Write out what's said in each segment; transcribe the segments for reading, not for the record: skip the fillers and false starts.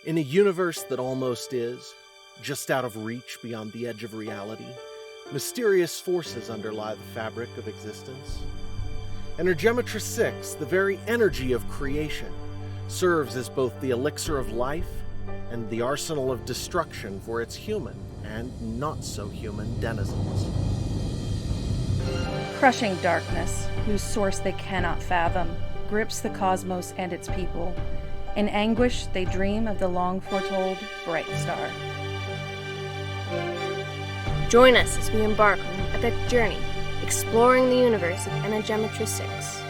In a universe that almost is, just out of reach beyond the edge of reality, mysterious forces underlie the fabric of existence. Energematrice 6, the very energy of creation, serves as both the elixir of life and the arsenal of destruction for its human and not-so-human denizens. Crushing darkness, whose source they cannot fathom, grips the cosmos and its people. In anguish, they dream of the long-foretold bright star. Join us as we embark on an epic journey, exploring the universe of Energematrice 6.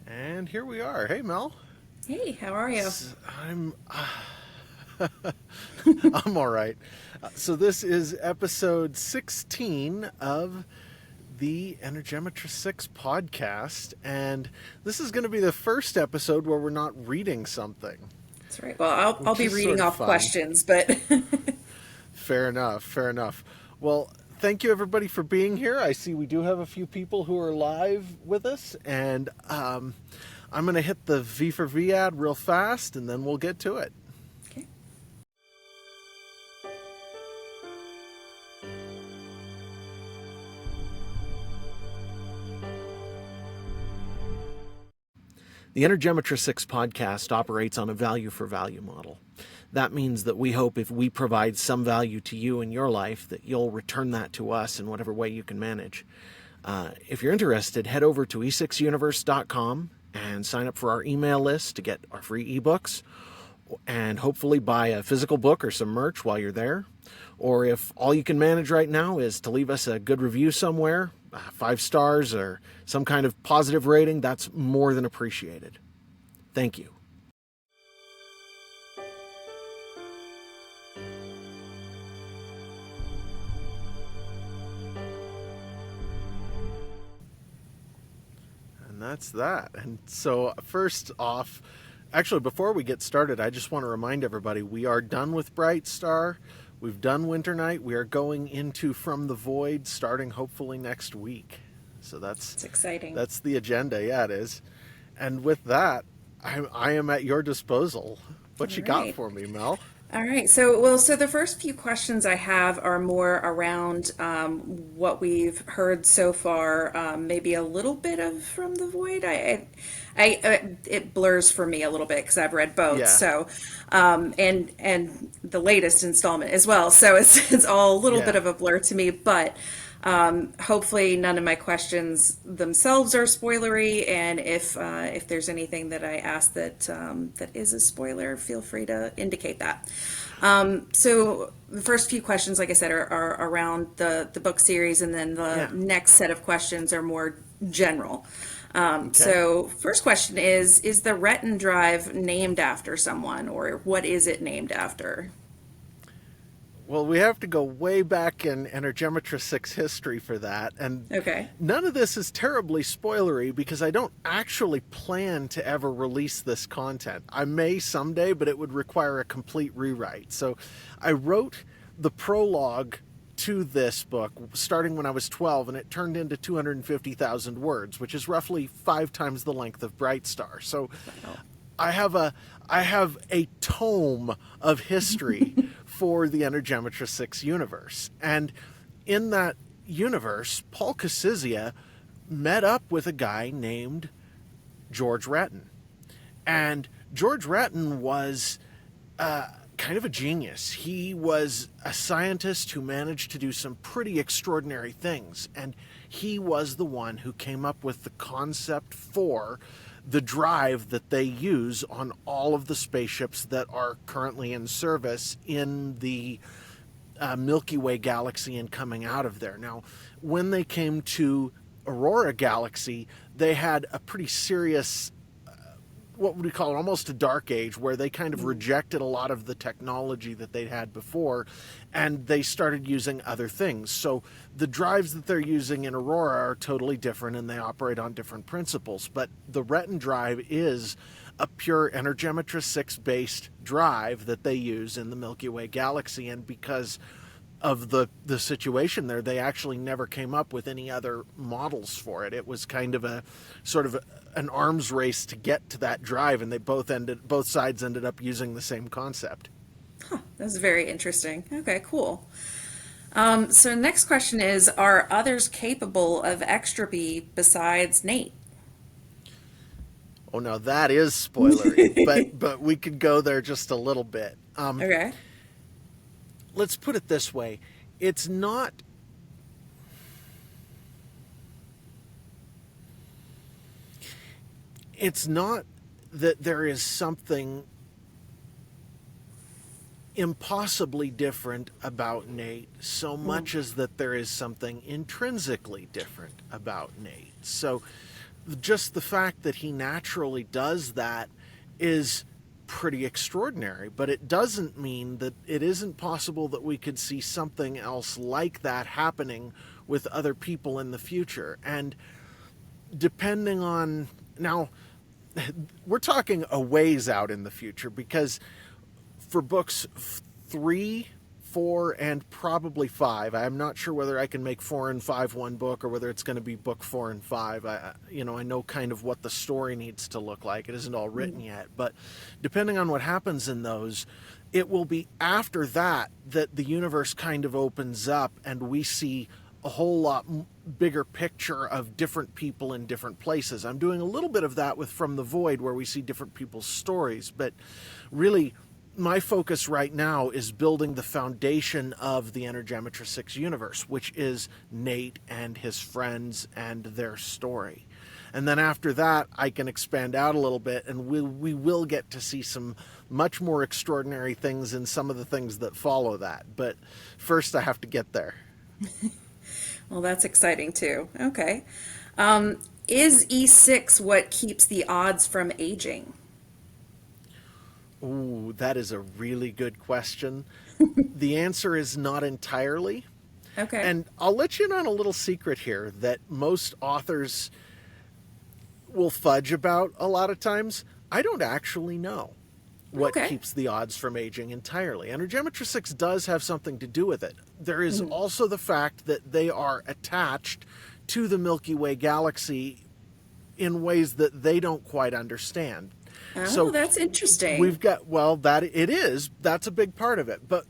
And here we are. Hey, Mel. Hey, how are you? I'm all right. So this is episode 16 of the Energematrice 6 podcast, and this is going to be the first episode where we're not reading something. That's right. Well, I'll be reading off questions, but... Fair enough. Well, thank you everybody for being here. I see we do have a few people who are live with us, and I'm going to hit the V for V ad real fast, and then we'll get to it. Okay. The Energematrice 6 podcast operates on a value-for-value model. That means that we hope if we provide some value to you in your life, that you'll return that to us in whatever way you can manage. If you're interested, head over to e6universe.com and sign up for our email list to get our free ebooks, and hopefully buy a physical book or some merch while you're there. Or if all you can manage right now is to leave us a good review somewhere, 5 stars or some kind of positive rating, that's more than appreciated. Thank you. And that's that. And so first off, actually before we get started, I just want to remind everybody we are done with Bright Star. We've done Winter Night. We are going into From the Void starting hopefully next week. So that's exciting. That's the agenda. Yeah, it is. And with that, I am at your disposal. What you got for me, Mel? All right. So the first few questions I have are more around what we've heard so far. Maybe a little bit of From the Void. It blurs for me a little bit because I've read both. Yeah. So, and the latest installment as well. So it's all a little bit of a blur to me, but. Hopefully none of my questions themselves are spoilery, and if there's anything that I ask that is a spoiler, feel free to indicate that. So the first few questions, like I said, are around the book series, and then the next set of questions are more general. So first question is the Retin Drive named after someone, or what is it named after? Well, we have to go way back in Energematrice 6 history for that. And none of this is terribly spoilery because I don't actually plan to ever release this content. I may someday, but it would require a complete rewrite. So I wrote the prologue to this book starting when I was 12, and it turned into 250,000 words, which is roughly 5 times the length of Bright Star. So I have a tome of history for the Energematrice 6 universe. And in that universe, Paul Casizia met up with a guy named George Retin. And George Retin was kind of a genius. He was a scientist who managed to do some pretty extraordinary things. And he was the one who came up with the concept for the drive that they use on all of the spaceships that are currently in service in the Milky Way galaxy and coming out of there. Now, when they came to Aurora Galaxy, they had a pretty serious, what would we call it, almost a dark age, where they kind of rejected a lot of the technology that they'd had before, and they started using other things. So the drives that they're using in Aurora are totally different, and they operate on different principles. But the Retin drive is a pure Energematrice 6 based drive that they use in the Milky Way galaxy, and because the situation there. They actually never came up with any other models for it. It was kind of a sort of an arms race to get to that drive, and both sides ended up using the same concept. That's very interesting. Okay, cool. So next question is, are others capable of extropy besides Nate? Oh, no, that is spoilery, but we could go there just a little bit. Okay. Let's put it this way. It's not that there is something impossibly different about Nate so much as that there is something intrinsically different about Nate. So just the fact that he naturally does that is pretty extraordinary, but it doesn't mean that it isn't possible that we could see something else like that happening with other people in the future. And depending on, now we're talking a ways out in the future, because for books 3, 4, and probably 5, I'm not sure whether I can make 4 and 5 one book or whether it's going to be book 4 and 5. I know kind of what the story needs to look like. It isn't all written yet, but depending on what happens in those, it will be after that that the universe kind of opens up and we see a whole lot bigger picture of different people in different places. I'm doing a little bit of that with From the Void, where we see different people's stories, but really my focus right now is building the foundation of the Energematrice6 universe, which is Nate and his friends and their story. And then after that, I can expand out a little bit, and we will get to see some much more extraordinary things in some of the things that follow that. But first, I have to get there. Well, that's exciting too. Okay. Is E6 what keeps the odds from aging? Ooh, that is a really good question. The answer is not entirely. Okay. And I'll let you in on a little secret here that most authors will fudge about a lot of times. I don't actually know what keeps the odds from aging entirely. Energematrice6 does have something to do with it. There is also the fact that they are attached to the Milky Way galaxy in ways that they don't quite understand. Oh, so that's interesting. We've got, that's a big part of it, but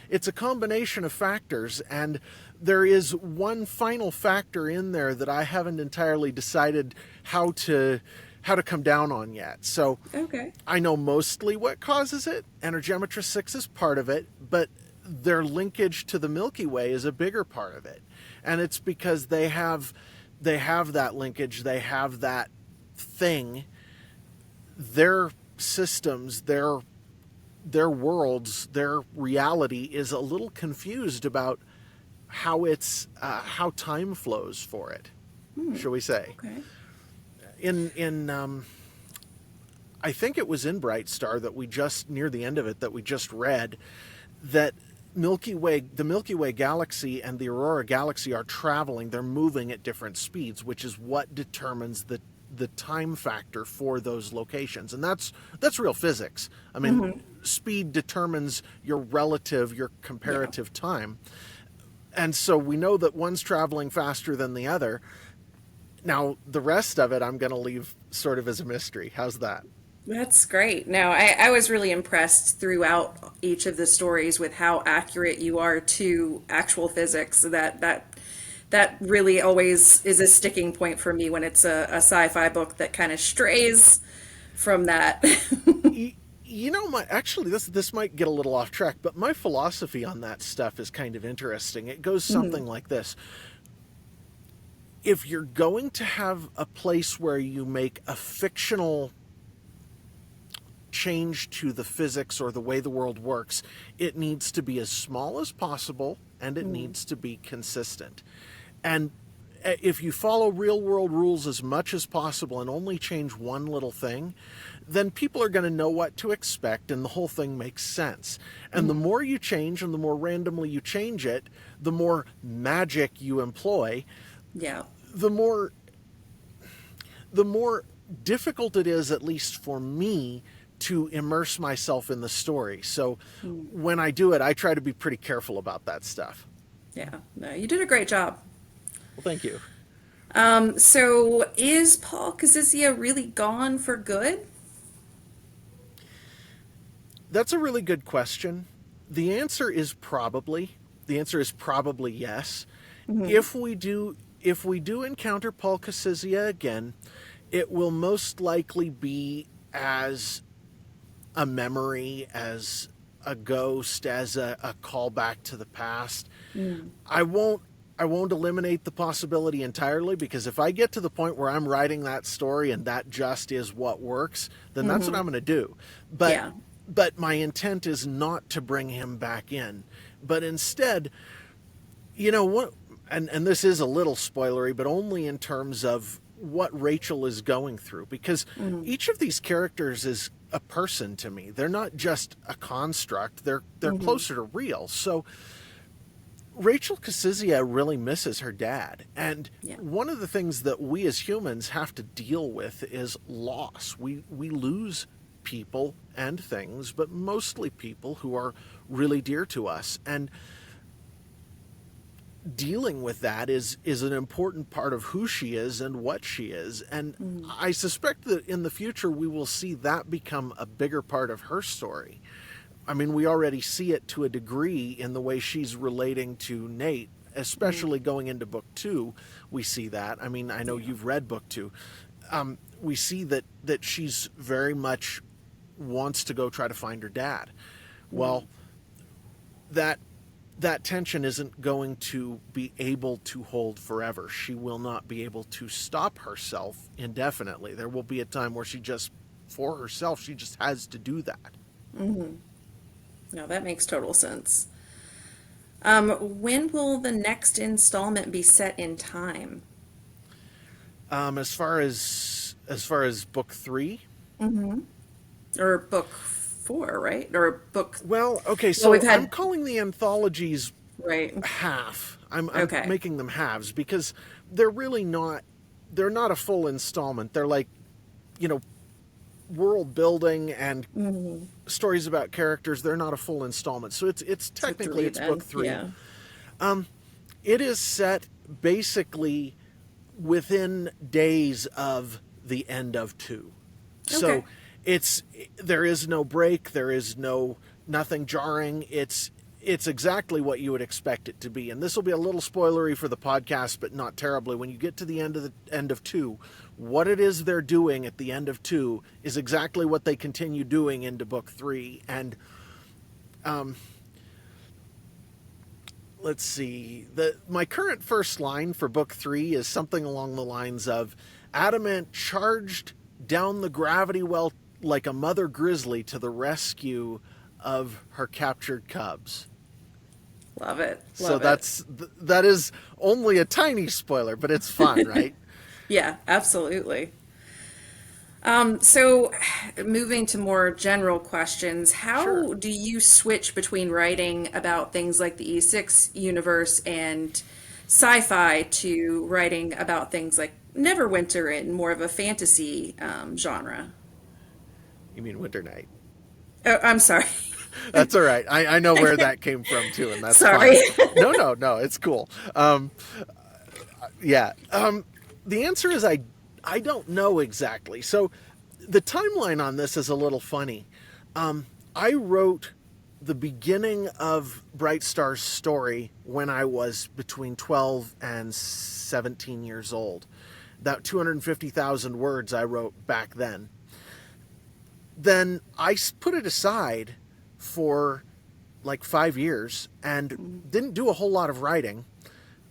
it's a combination of factors, and there is one final factor in there that I haven't entirely decided how to come down on yet. So I know mostly what causes it. Energematrice6 is part of it, but their linkage to the Milky Way is a bigger part of it. And it's because they have that linkage, they have that thing. Their systems, their worlds, their reality is a little confused about how time flows for it, shall we say. Okay. In I think it was in Bright Star that we just, near the end of it, that we just read that the Milky Way galaxy and the Aurora galaxy are traveling, they're moving at different speeds, which is what determines the time factor for those locations. And that's real physics. I mean, speed determines your comparative time. And so we know that one's traveling faster than the other. Now, the rest of it I'm going to leave sort of as a mystery. How's that? That's great. Now, I was really impressed throughout each of the stories with how accurate you are to actual physics. That really always is a sticking point for me when it's a sci-fi book that kind of strays from that. Actually, this might get a little off track, but my philosophy on that stuff is kind of interesting. It goes something like this. If you're going to have a place where you make a fictional change to the physics or the way the world works, it needs to be as small as possible, and it needs to be consistent. And if you follow real world rules as much as possible and only change one little thing, then people are going to know what to expect, and the whole thing makes sense. And the more you change and the more randomly you change it, the more magic you employ, the more difficult it is, at least for me, to immerse myself in the story. So when I do it, I try to be pretty careful about that stuff. Yeah, no, you did a great job. Well, thank you. So is Paul Kazizia really gone for good? That's a really good question. The answer is probably. The answer is probably yes. If we do encounter Paul Kazizia again, it will most likely be as a memory, as a ghost, as a callback to the past. I won't eliminate the possibility entirely, because if I get to the point where I'm writing that story and that just is what works, then that's what I'm going to do. But my intent is not to bring him back in, but instead, what, and this is a little spoilery, but only in terms of what Rachel is going through, because each of these characters is a person to me. They're not just a construct. They're closer to real. So Rachel Kazizia really misses her dad. And one of the things that we as humans have to deal with is loss. We lose people and things, but mostly people who are really dear to us. And dealing with that is an important part of who she is and what she is. And I suspect that in the future we will see that become a bigger part of her story. I mean, we already see it to a degree in the way she's relating to Nate, especially going into book 2. We see that. I mean, I know you've read book 2. We see that she's very much wants to go try to find her dad. Well, that tension isn't going to be able to hold forever. She will not be able to stop herself indefinitely. There will be a time where she just has to do that. No, that makes total sense. When will the next installment be set in time? As far as book 3, or book 4, right? Or book. Well, okay, so we've had... I'm calling the anthologies right half. I'm making them halves because they're really not. They're not a full installment. They're like, world building and stories about characters. They're not a full installment. So it's technically it's book 3. Yeah. It is set basically within days of the end of 2. So there is no break, there is nothing jarring. It's exactly what you would expect it to be. And this will be a little spoilery for the podcast, but not terribly. When you get to the end of 2, what it is they're doing at the end of 2 is exactly what they continue doing into book 3. And let's see. My current first line for book 3 is something along the lines of, Adamant charged down the gravity well like a mother grizzly to the rescue of her captured cubs. Love it. That is only a tiny spoiler, but it's fun, right? Yeah, absolutely. So moving to more general questions, how do you switch between writing about things like the E6 universe and sci-fi to writing about things like Neverwinter and more of a fantasy genre? You mean Winter Night? Oh, I'm sorry. That's all right. I know where that came from too, and that's sorry. Fine. No, it's cool. The answer is I don't know exactly. So the timeline on this is a little funny. I wrote the beginning of Bright Star's story when I was between 12 and 17 years old. That 250,000 words I wrote back then. Then I put it aside for like 5 years and didn't do a whole lot of writing.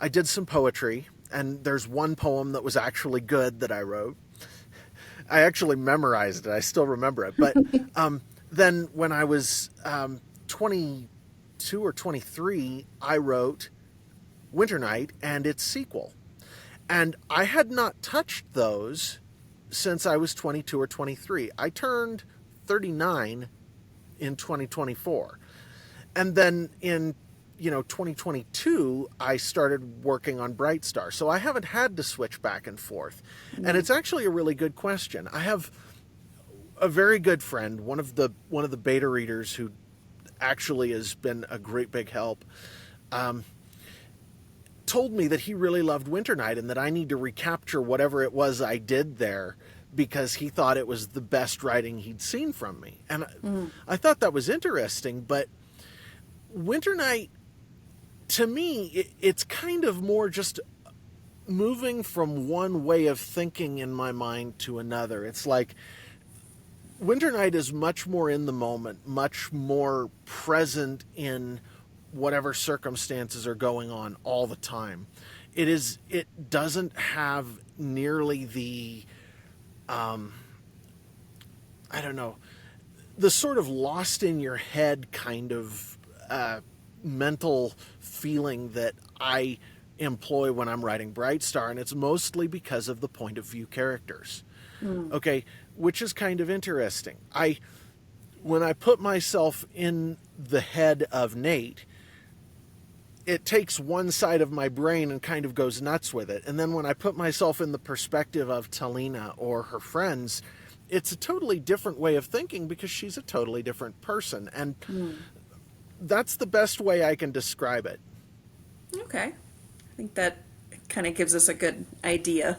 I did some poetry, and there's one poem that was actually good that I wrote. I actually memorized it. I still remember it. But then when I was 22 or 23, I wrote Winter Night and its sequel. And I had not touched those since I was 22 or 23. I turned 39 in 2024. And then in 2022, I started working on Bright Star. So I haven't had to switch back and forth. And it's actually a really good question. I have a very good friend, one of the beta readers who actually has been a great big help, told me that he really loved Winter Night and that I need to recapture whatever it was I did there because he thought it was the best writing he'd seen from me. And I thought that was interesting, but Winter Night, to me, it's kind of more just moving from one way of thinking in my mind to another. It's like Winter Night is much more in the moment, much more present in whatever circumstances are going on all the time. It doesn't have nearly the I don't know, the sort of lost in your head kind of mental feeling that I employ when I'm writing Bright Star, and it's mostly because of the point of view characters. Okay, which is kind of interesting. When I put myself in the head of Nate, it takes one side of my brain and kind of goes nuts with it. And then when I put myself in the perspective of Talina or her friends, it's a totally different way of thinking because she's a totally different person. And that's the best way I can describe it. Okay. I think that kind of gives us a good idea.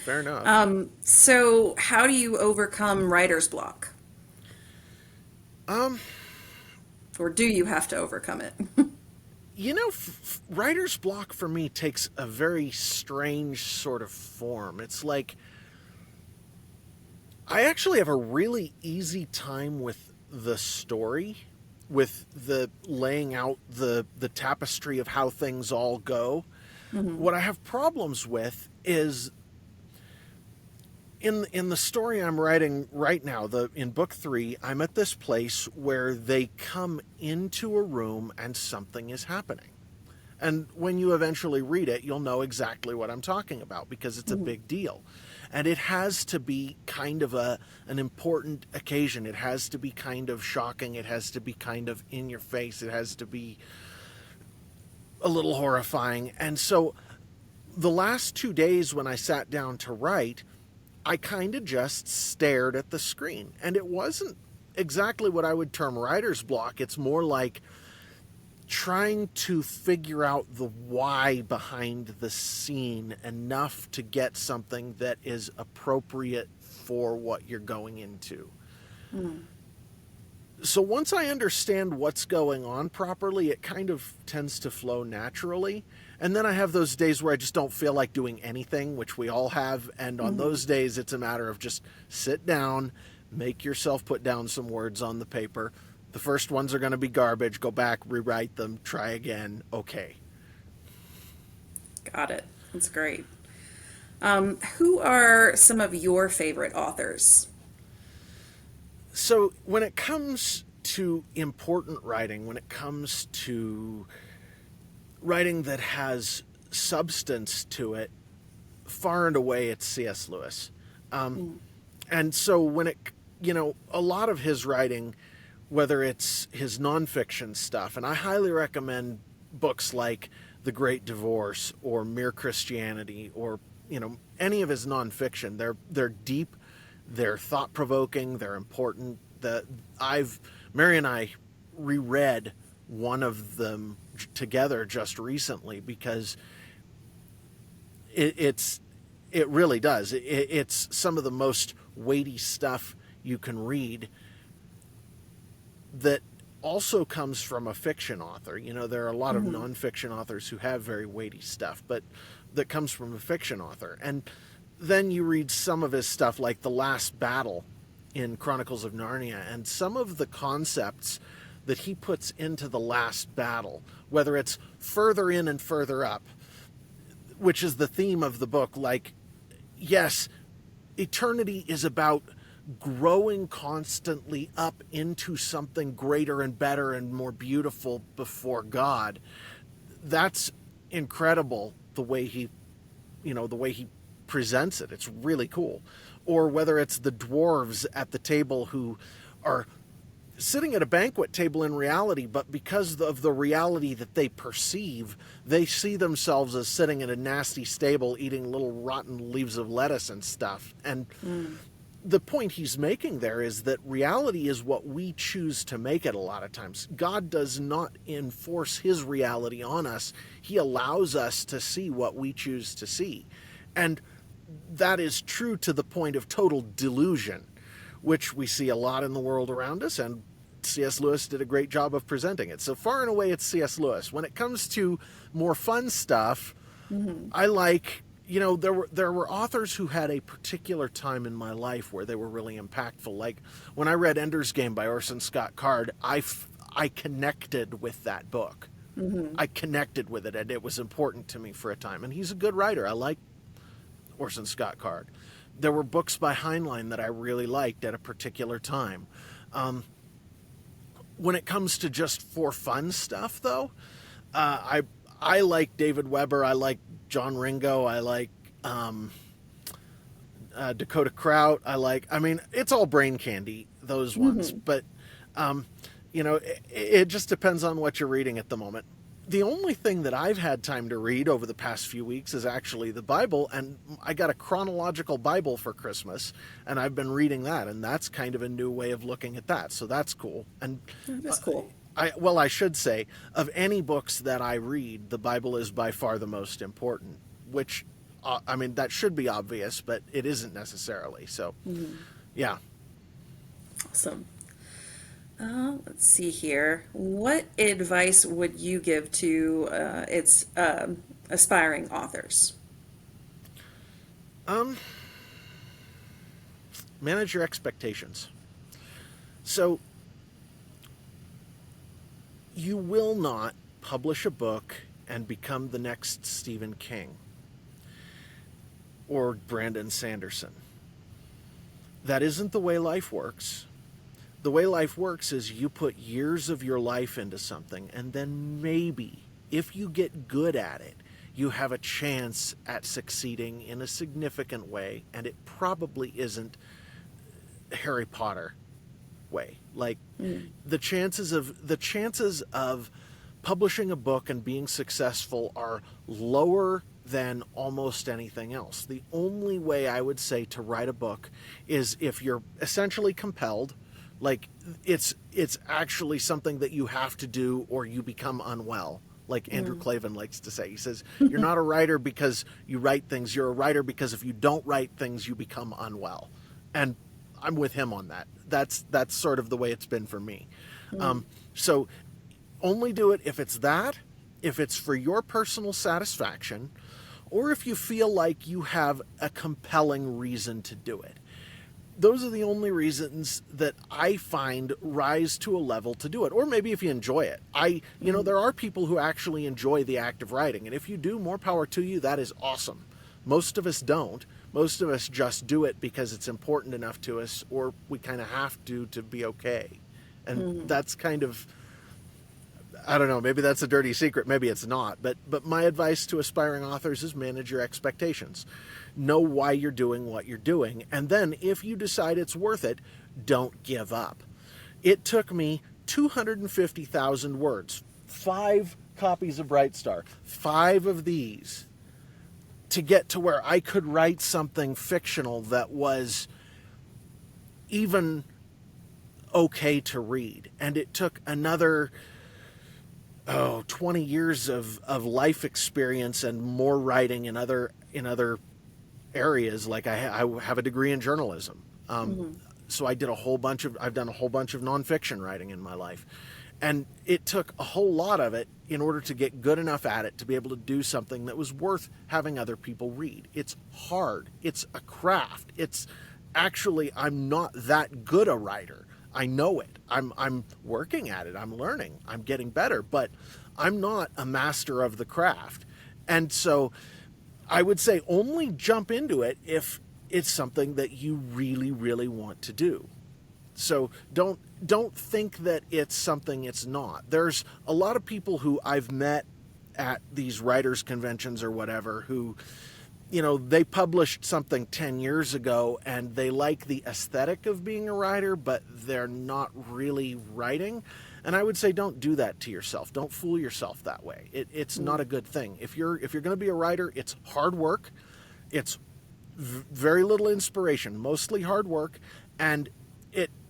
Fair enough. So how do you overcome writer's block? Or do you have to overcome it? You know, writer's block for me takes a very strange sort of form. It's like I actually have a really easy time with the story, with the laying out the tapestry of how things all go. What I have problems with is in the story I'm writing right now, in book 3, I'm at this place where they come into a room and something is happening. And when you eventually read it, you'll know exactly what I'm talking about because it's a big deal. And it has to be kind of an important occasion. It has to be kind of shocking. It has to be kind of in your face. It has to be a little horrifying. And so the last 2 days when I sat down to write, I kind of just stared at the screen. And it wasn't exactly what I would term writer's block. It's more like trying to figure out the why behind the scene enough to get something that is appropriate for what you're going into. So once I understand what's going on properly, it kind of tends to flow naturally. And then I have those days where I just don't feel like doing anything, which we all have. And on those days, it's a matter of just sit down, make yourself put down some words on the paper. The first ones are going to be garbage. Go back, rewrite them, try again. Okay. Got it. That's great. Who are some of your favorite authors? So when it comes to important writing, when it comes to writing that has substance to it, far and away it's C.S. Lewis. And so when a lot of his writing, whether it's his nonfiction stuff, and I highly recommend books like The Great Divorce or Mere Christianity or, any of his nonfiction. They're deep, they're thought-provoking, they're important. Mary and I reread one of them together just recently because it really does. It's some of the most weighty stuff you can read that also comes from a fiction author. There are a lot of nonfiction authors who have very weighty stuff, but that comes from a fiction author. And then you read some of his stuff like The Last Battle in Chronicles of Narnia, and some of the concepts that he puts into The Last Battle, whether it's further in and further up, which is the theme of the book. Like, yes, eternity is about growing constantly up into something greater and better and more beautiful before God. That's incredible, the way he presents it. It's really cool. Or whether it's the dwarves at the table who are sitting at a banquet table in reality, but because of the reality that they perceive, they see themselves as sitting in a nasty stable eating little rotten leaves of lettuce and stuff. And the point he's making there is that reality is what we choose to make it a lot of times. God does not enforce his reality on us. He allows us to see what we choose to see. And that is true to the point of total delusion, which we see a lot in the world around us, and C.S. Lewis did a great job of presenting it. So far and away, it's C.S. Lewis. When it comes to more fun stuff, I like... there were authors who had a particular time in my life where they were really impactful. Like when I read Ender's Game by Orson Scott Card, I connected with that book. I connected with it, and it was important to me for a time. And he's a good writer. I like Orson Scott Card. There were books by Heinlein that I really liked at a particular time. When it comes to just for fun stuff, though, I like David Weber. I like John Ringo. I like Dakota Kraut. It's all brain candy, those ones. But, it just depends on what you're reading at the moment. The only thing that I've had time to read over the past few weeks is actually the Bible, and I got a chronological Bible for Christmas, and I've been reading that, and that's kind of a new way of looking at that, so that's cool. And that's cool. I should say, of any books that I read, the Bible is by far the most important, which, that should be obvious, but it isn't necessarily, so, yeah. Awesome. Let's see here. What advice would you give to its aspiring authors? Manage your expectations. So, you will not publish a book and become the next Stephen King or Brandon Sanderson. That isn't the way life works. The way life works is you put years of your life into something, and then maybe, if you get good at it, you have a chance at succeeding in a significant way, and it probably isn't Harry Potter way. Like, the chances of publishing a book and being successful are lower than almost anything else. The only way I would say to write a book is if you're essentially compelled. Like, it's actually something that you have to do or you become unwell, like Andrew Klavan likes to say. He says, you're not a writer because you write things. You're a writer because if you don't write things, you become unwell. And I'm with him on that. That's sort of the way it's been for me. So only do it if it's for your personal satisfaction, or if you feel like you have a compelling reason to do it. Those are the only reasons that I find rise to a level to do it. Or maybe if you enjoy it. There are people who actually enjoy the act of writing. And if you do, more power to you. That is awesome. Most of us don't. Most of us just do it because it's important enough to us, or we kind of have to be okay. And that's kind of, I don't know, maybe that's a dirty secret. Maybe it's not. But my advice to aspiring authors is manage your expectations. Know why you're doing what you're doing. And then if you decide it's worth it, don't give up. It took me 250,000 words, 5 copies of Bright Star, 5 of these, to get to where I could write something fictional that was even okay to read. And it took another 20 years of life experience and more writing in other areas. Like I have a degree in journalism. So I've done a whole bunch of nonfiction writing in my life. And it took a whole lot of it in order to get good enough at it to be able to do something that was worth having other people read. It's hard. It's a craft. It's actually, I'm not that good a writer. I know it. I'm working at it. I'm learning. I'm getting better, but I'm not a master of the craft. And so I would say only jump into it if it's something that you really, really want to do. So don't think that it's something it's not. There's a lot of people who I've met at these writers' conventions or whatever who, they published something 10 years ago and they like the aesthetic of being a writer, but they're not really writing. And I would say don't do that to yourself. Don't fool yourself that way. It's not a good thing. If you're going to be a writer, it's hard work. It's very little inspiration, mostly hard work, and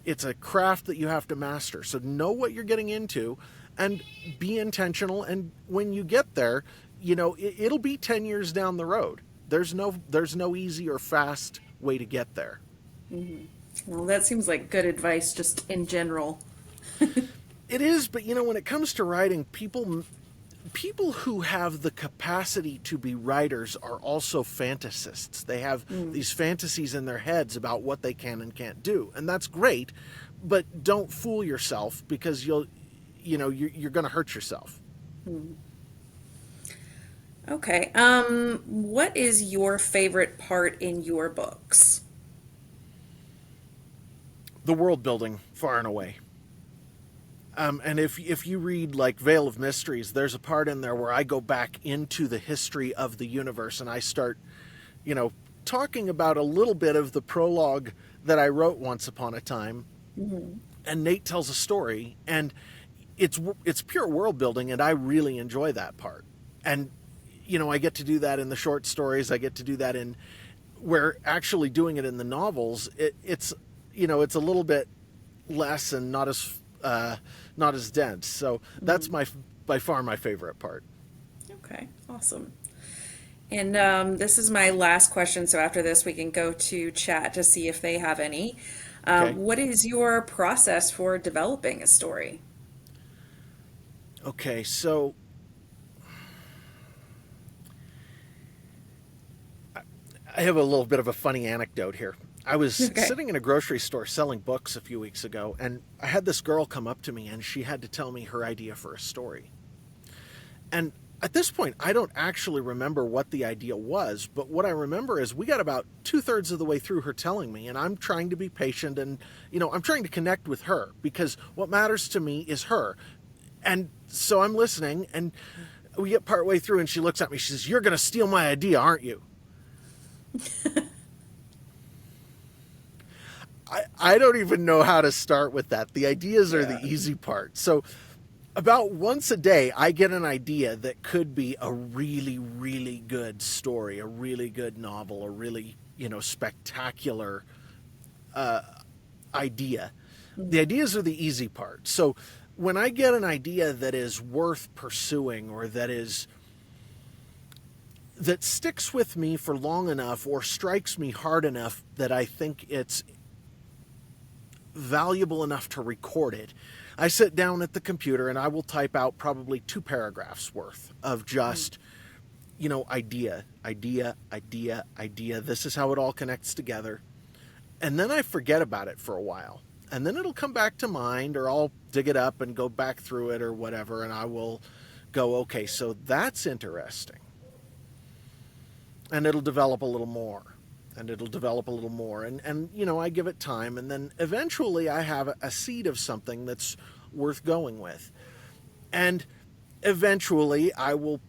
it's a craft that you have to master. So know what you're getting into and be intentional, and when you get there, it'll be 10 years down the road. There's no easy or fast way to get there. Mm-hmm. Well, that seems like good advice just in general. It is, but when it comes to writing, people who have the capacity to be writers are also fantasists. They have these fantasies in their heads about what they can and can't do, and that's great, but don't fool yourself, because you're going to hurt yourself. Okay. What is your favorite part in your books? The world building, far and away. And if you read like Veil of Mysteries, there's a part in there where I go back into the history of the universe, and I start, talking about a little bit of the prologue that I wrote once upon a time. Mm-hmm. And Nate tells a story, and it's pure world building, and I really enjoy that part. And I get to do that in the short stories. I get to do that in where actually doing it in the novels. It's a little bit less and not as dense. So that's by far my favorite part. Okay, awesome. And this is my last question. So after this, we can go to chat to see if they have any. Okay. What is your process for developing a story? Okay, so I have a little bit of a funny anecdote here. I was sitting in a grocery store selling books a few weeks ago, and I had this girl come up to me, and she had to tell me her idea for a story. And at this point, I don't actually remember what the idea was, but what I remember is we got about 2/3 of the way through her telling me, and I'm trying to be patient, and, I'm trying to connect with her, because what matters to me is her. And so I'm listening, and we get partway through, and she looks at me, she says, "You're going to steal my idea, aren't you?" I don't even know how to start with that. The ideas are the easy part. So about once a day, I get an idea that could be a really, really good story, a really good novel, a really, spectacular idea. The ideas are the easy part. So when I get an idea that is worth pursuing, or that sticks with me for long enough, or strikes me hard enough that I think it's valuable enough to record it, I sit down at the computer and I will type out probably 2 paragraphs worth of just, idea. This is how it all connects together. And then I forget about it for a while. And then it'll come back to mind, or I'll dig it up and go back through it or whatever, and I will go, okay, so that's interesting. And it'll develop a little more. And it'll develop a little more. And I give it time, and then eventually I have a seed of something that's worth going with. And eventually I will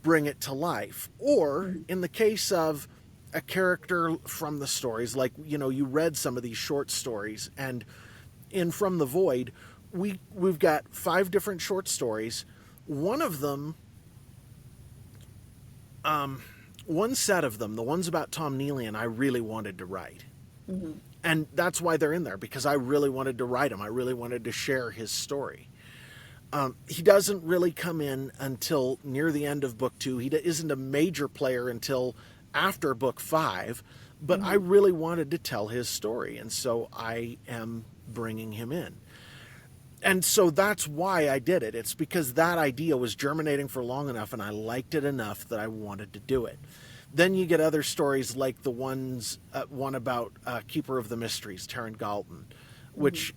bring it to life. Or in the case of a character from the stories, like, you read some of these short stories, and in From the Void, we've got 5 different short stories. One of them, one set of them, the ones about Tom Neelian, I really wanted to write. Mm-hmm. And that's why they're in there, because I really wanted to write them. I really wanted to share his story. He doesn't really come in until near the end of book 2. He isn't a major player until after book 5, but I really wanted to tell his story, and so I am bringing him in. And so that's why I did it. It's because that idea was germinating for long enough, and I liked it enough that I wanted to do it. Then you get other stories like the one about Keeper of the Mysteries, Taran Galton, which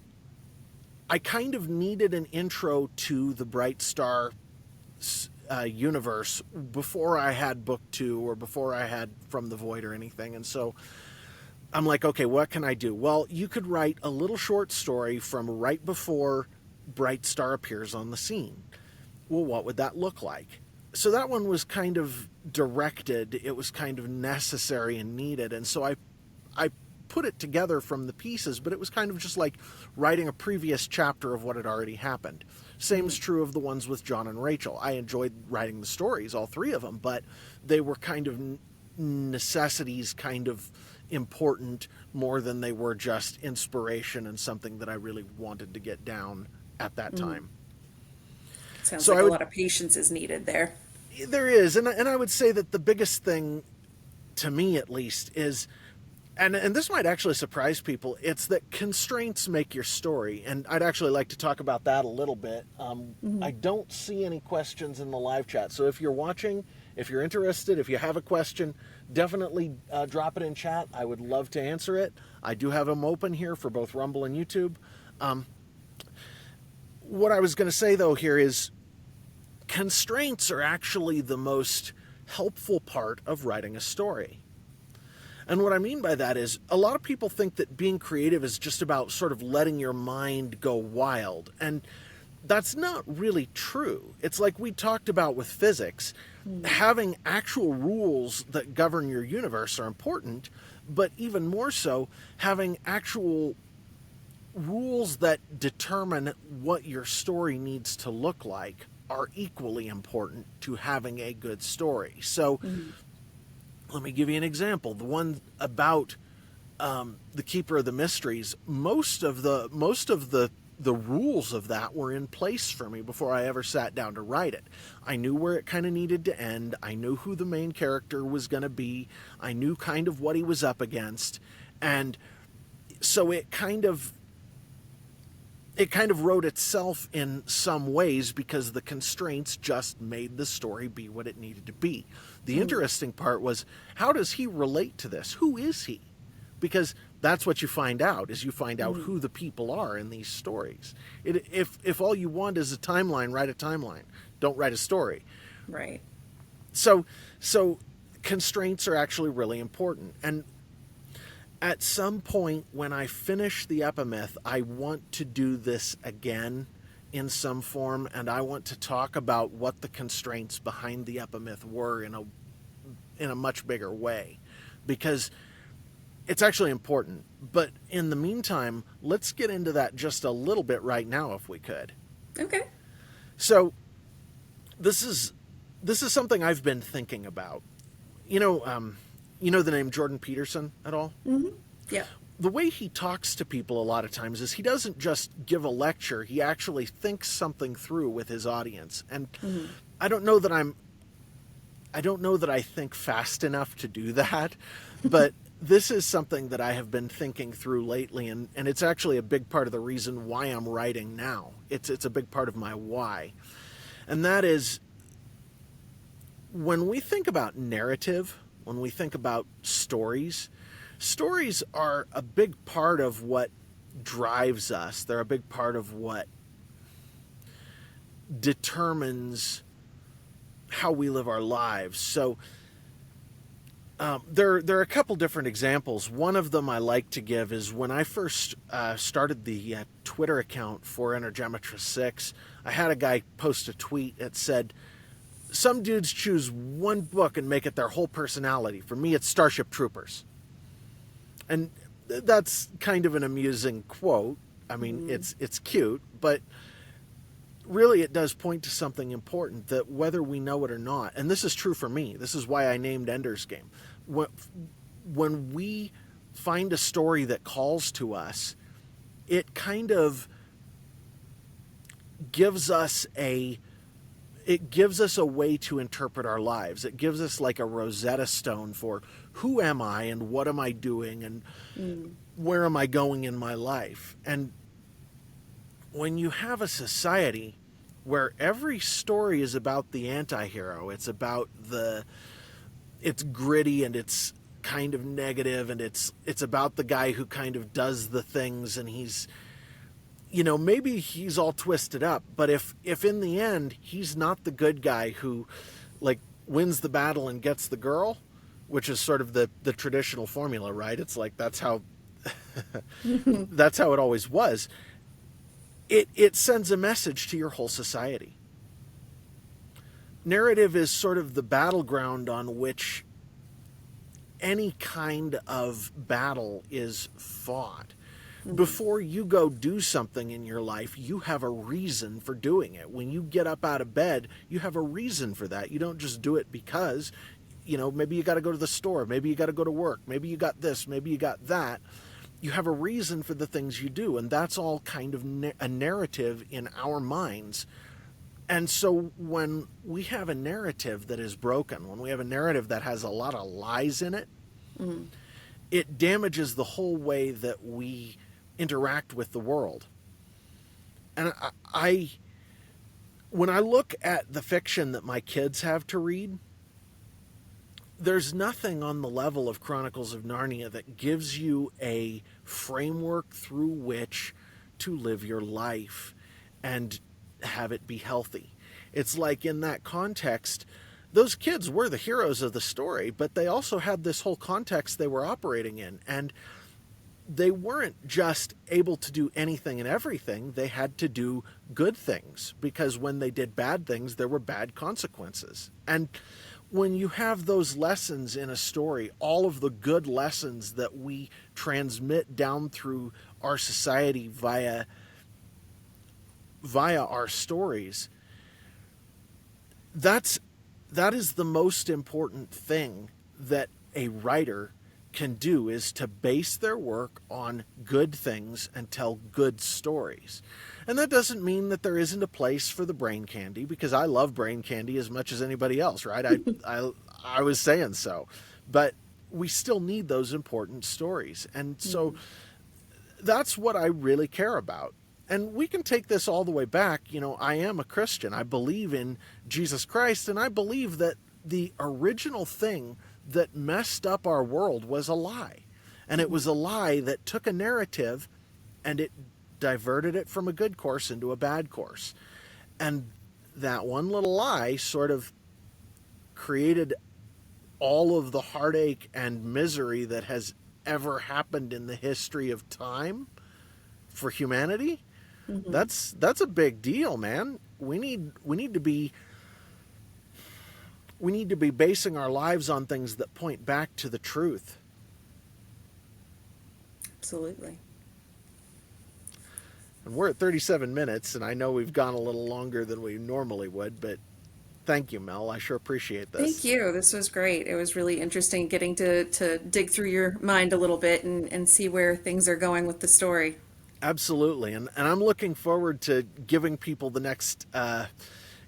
I kind of needed an intro to the Bright Star universe before I had book 2, or before I had From the Void or anything. And so I'm like, okay, what can I do? Well, you could write a little short story from right before Bright Star appears on the scene. Well, what would that look like? So that one was kind of directed. It was kind of necessary and needed. And so I put it together from the pieces, but it was kind of just like writing a previous chapter of what had already happened. Same is true of the ones with John and Rachel. I enjoyed writing the stories, all 3 of them, but they were kind of necessities kind of important more than they were just inspiration and something that I really wanted to get down at that time. Sounds so like a lot of patience is needed there. There is, and I would say that the biggest thing, to me at least, is, and this might actually surprise people, it's that constraints make your story, and I'd actually like to talk about that a little bit. I don't see any questions in the live chat, so if you're watching, if you're interested, if you have a question, definitely drop it in chat. I would love to answer it. I do have them open here for both Rumble and YouTube. What I was going to say, though, here is constraints are actually the most helpful part of writing a story. And what I mean by that is a lot of people think that being creative is just about sort of letting your mind go wild. And that's not really true. It's like we talked about with physics. Having actual rules that govern your universe are important, but even more so, having actual rules that determine what your story needs to look like are equally important to having a good story. So let me give you an example. The one about the Keeper of the Mysteries, most of the rules of that were in place for me before I ever sat down to write it. I knew where it kind of needed to end. I knew who the main character was going to be. I knew kind of what he was up against. And so it kind of wrote itself in some ways because the constraints just made the story be what it needed to be. The interesting part was, how does he relate to this? Who is he? Because that's what you find out, is you find out who the people are in these stories. If all you want is a timeline, write a timeline. Don't write a story. Right. So constraints are actually really important. And at some point when I finish the Epimyth, I want to do this again in some form, and I want to talk about what the constraints behind the Epimyth were in a much bigger way, because it's actually important. But in the meantime, let's get into that just a little bit right now, if we could. Okay. So this is something I've been thinking about. You know the name Jordan Peterson at all? Mm-hmm. Yeah. The way he talks to people a lot of times is he doesn't just give a lecture, he actually thinks something through with his audience. And I don't know that I think fast enough to do that, but this is something that I have been thinking through lately, and it's actually a big part of the reason why I'm writing now. It's a big part of my why. And that is, when we think about narrative, when we think about stories are a big part of what drives us. They're a big part of what determines how we live our lives. So there are a couple different examples. One of them I like to give is when I first started the Twitter account for Energematrice6, I had a guy post a tweet that said, "Some dudes choose one book and make it their whole personality. For me, it's Starship Troopers." And that's kind of an amusing quote. I mean, it's cute, but really it does point to something important, that whether we know it or not, and this is true for me, this is why I named Ender's Game. When we find a story that calls to us, it kind of gives us a way to interpret our lives. It gives us like a Rosetta Stone for who am I and what am I doing and where am I going in my life. And when you have a society where every story is about the anti-hero, it's about it's gritty and it's kind of negative, and it's about the guy who kind of does the things, and he's, maybe he's all twisted up, but if in the end he's not the good guy who like wins the battle and gets the girl, which is sort of the traditional formula, right? It's like that's how that's how it always was. It sends a message to your whole society. Narrative is sort of the battleground on which any kind of battle is fought. Before you go do something in your life, you have a reason for doing it. When you get up out of bed, you have a reason for that. You don't just do it because maybe you got to go to the store, maybe you got to go to work, maybe you got this, maybe you got that. You have a reason for the things you do, and that's all kind of a narrative in our minds. And so when we have a narrative that is broken, when we have a narrative that has a lot of lies in it, it damages the whole way that we interact with the world. And when I look at the fiction that my kids have to read, there's nothing on the level of Chronicles of Narnia that gives you a framework through which to live your life and have it be healthy. It's like, in that context, those kids were the heroes of the story, but they also had this whole context they were operating in. And they weren't just able to do anything and everything. They had to do good things, because when they did bad things, there were bad consequences. And when you have those lessons in a story, all of the good lessons that we transmit down through our society via our stories, that is the most important thing that a writer can do, is to base their work on good things and tell good stories. And that doesn't mean that there isn't a place for the brain candy, because I love brain candy as much as anybody else, right? I was saying so. But we still need those important stories. And so that's what I really care about. And we can take this all the way back. I am a Christian. I believe in Jesus Christ, and I believe that the original thing that messed up our world was a lie. And it was a lie that took a narrative and it diverted it from a good course into a bad course. And that one little lie sort of created all of the heartache and misery that has ever happened in the history of time for humanity. That's a big deal, man. We need to be basing our lives on things that point back to the truth. Absolutely. And we're at 37 minutes, and I know we've gone a little longer than we normally would, but thank you, Mel. I sure appreciate this. Thank you. This was great. It was really interesting getting to dig through your mind a little bit and see where things are going with the story. Absolutely. And I'm looking forward to giving people the next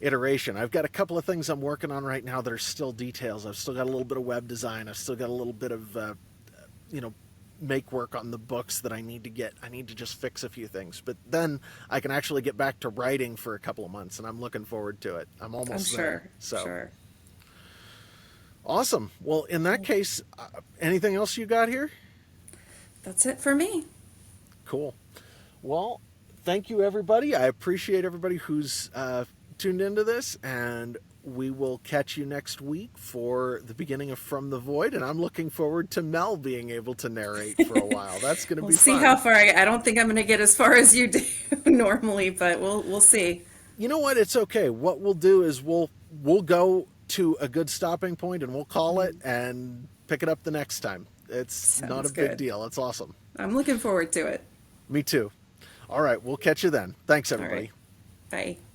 iteration. I've got a couple of things I'm working on right now that are still details. I've still got a little bit of web design. I've still got a little bit of, make work on the books that I need to get. I need to just fix a few things. But then I can actually get back to writing for a couple of months, and I'm looking forward to it. I'm almost there. So. Sure. Awesome. Well, in that case, anything else you got here? That's it for me. Cool. Well, thank you, everybody. I appreciate everybody who's tuned into this, and we will catch you next week for the beginning of From the Void, and I'm looking forward to Mel being able to narrate for a while. That's going to be see fun. How far I don't think I'm going to get as far as you do normally, but we'll see. You know what? It's okay. What we'll do is we'll go to a good stopping point, and we'll call it and pick it up the next time. It's not a big deal. It's awesome. I'm looking forward to it. Me too. All right. We'll catch you then. Thanks, everybody. All right. Bye.